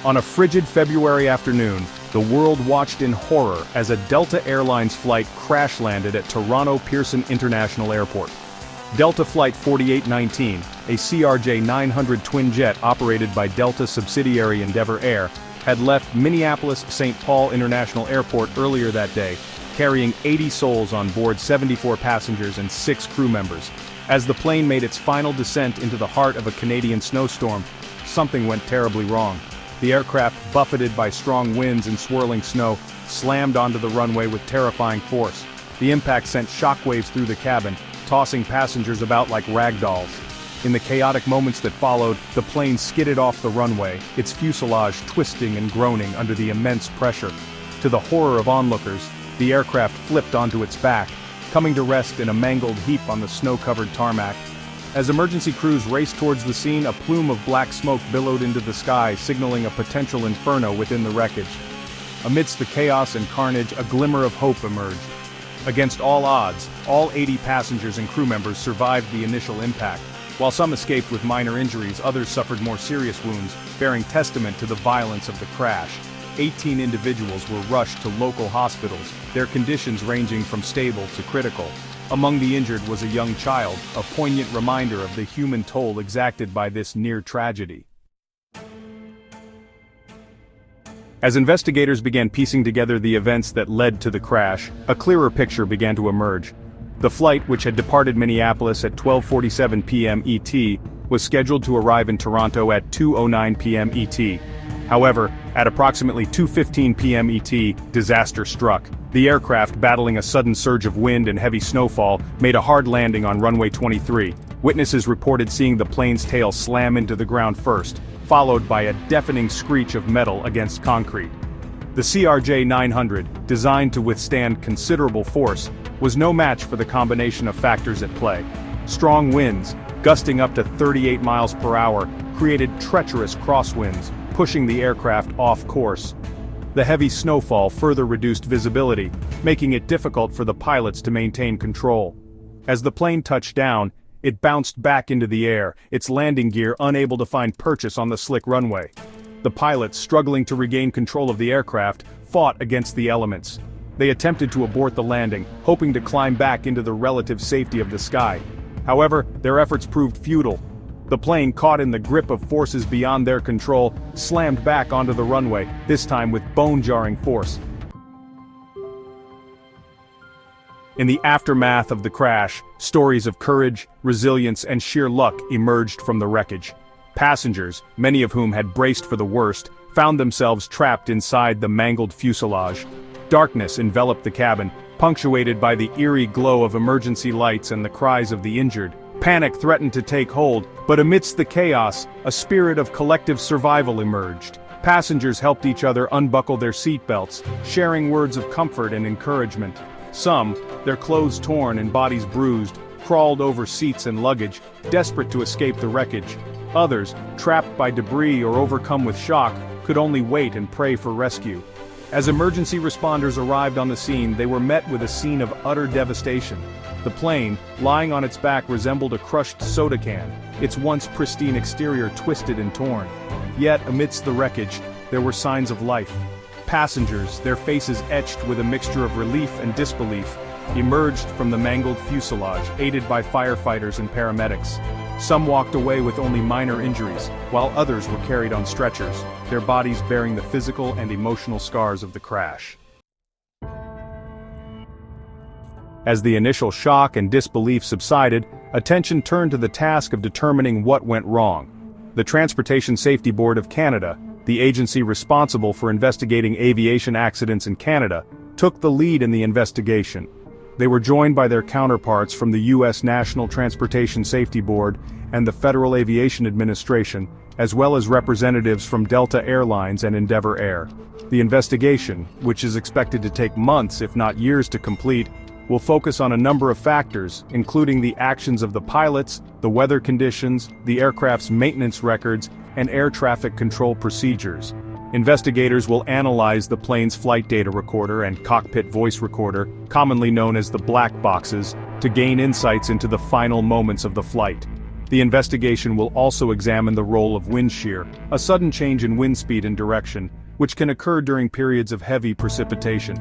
On a frigid February afternoon, the world watched in horror as a Delta Airlines flight crash-landed at Toronto Pearson International Airport. Delta Flight 4819, a CRJ-900 twin-jet operated by Delta subsidiary Endeavour Air, had left Minneapolis-St. Paul International Airport earlier that day, carrying 80 souls on board 74 passengers and 6 crew members. As the plane made its final descent into the heart of a Canadian snowstorm, something went terribly wrong. The aircraft, buffeted by strong winds and swirling snow, slammed onto the runway with terrifying force. The impact sent shockwaves through the cabin, tossing passengers about like rag dolls. In the chaotic moments that followed, the plane skidded off the runway, its fuselage twisting and groaning under the immense pressure. To the horror of onlookers, the aircraft flipped onto its back, coming to rest in a mangled heap on the snow-covered tarmac. As emergency crews raced towards the scene, a plume of black smoke billowed into the sky, signaling a potential inferno within the wreckage. Amidst the chaos and carnage, a glimmer of hope emerged. Against all odds, all 80 passengers and crew members survived the initial impact. While some escaped with minor injuries, others suffered more serious wounds, bearing testament to the violence of the crash. 18 individuals were rushed to local hospitals, their conditions ranging from stable to critical. Among the injured was a young child, a poignant reminder of the human toll exacted by this near tragedy. As investigators began piecing together the events that led to the crash, a clearer picture began to emerge. The flight, which had departed Minneapolis at 12:47 p.m. ET, was scheduled to arrive in Toronto at 2:09 p.m. ET. However, at approximately 2:15 p.m. ET, disaster struck. The aircraft, battling a sudden surge of wind and heavy snowfall, made a hard landing on runway 23. Witnesses reported seeing the plane's tail slam into the ground first, followed by a deafening screech of metal against concrete. The CRJ-900, designed to withstand considerable force, was no match for the combination of factors at play. Strong winds, gusting up to 38 miles per hour, created treacherous crosswinds, pushing the aircraft off course. The heavy snowfall further reduced visibility, making it difficult for the pilots to maintain control. As the plane touched down, it bounced back into the air, its landing gear unable to find purchase on the slick runway. The pilots, struggling to regain control of the aircraft, fought against the elements. They attempted to abort the landing, hoping to climb back into the relative safety of the sky. However, their efforts proved futile. The plane, caught in the grip of forces beyond their control, slammed back onto the runway, this time with bone-jarring force. In the aftermath of the crash, stories of courage, resilience, and sheer luck emerged from the wreckage. Passengers, many of whom had braced for the worst, found themselves trapped inside the mangled fuselage. Darkness enveloped the cabin, punctuated by the eerie glow of emergency lights and the cries of the injured. Panic threatened to take hold, but amidst the chaos, a spirit of collective survival emerged. Passengers helped each other unbuckle their seatbelts, sharing words of comfort and encouragement. Some, their clothes torn and bodies bruised, crawled over seats and luggage, desperate to escape the wreckage. Others, trapped by debris or overcome with shock, could only wait and pray for rescue. As emergency responders arrived on the scene, they were met with a scene of utter devastation. The plane, lying on its back, resembled a crushed soda can, its once pristine exterior twisted and torn. Yet, amidst the wreckage, there were signs of life. Passengers, their faces etched with a mixture of relief and disbelief, emerged from the mangled fuselage, aided by firefighters and paramedics. Some walked away with only minor injuries, while others were carried on stretchers, their bodies bearing the physical and emotional scars of the crash. As the initial shock and disbelief subsided, attention turned to the task of determining what went wrong. The Transportation Safety Board of Canada, the agency responsible for investigating aviation accidents in Canada, took the lead in the investigation. They were joined by their counterparts from the U.S. National Transportation Safety Board and the Federal Aviation Administration, as well as representatives from Delta Airlines and Endeavour Air. The investigation, which is expected to take months if not years to complete, will focus on a number of factors, including the actions of the pilots, the weather conditions, the aircraft's maintenance records, and air traffic control procedures. Investigators will analyze the plane's flight data recorder and cockpit voice recorder, commonly known as the black boxes, to gain insights into the final moments of the flight. The investigation will also examine the role of wind shear, a sudden change in wind speed and direction, which can occur during periods of heavy precipitation.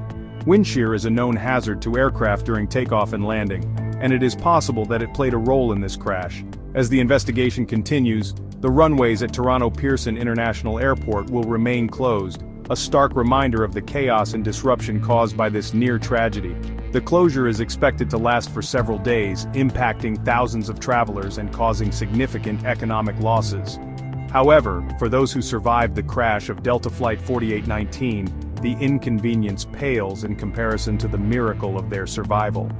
Wind shear is a known hazard to aircraft during takeoff and landing, and it is possible that it played a role in this crash. As the investigation continues, the runways at Toronto Pearson International Airport will remain closed, a stark reminder of the chaos and disruption caused by this near tragedy. The closure is expected to last for several days, impacting thousands of travelers and causing significant economic losses. However, for those who survived the crash of Delta Flight 4819, the inconvenience pales in comparison to the miracle of their survival.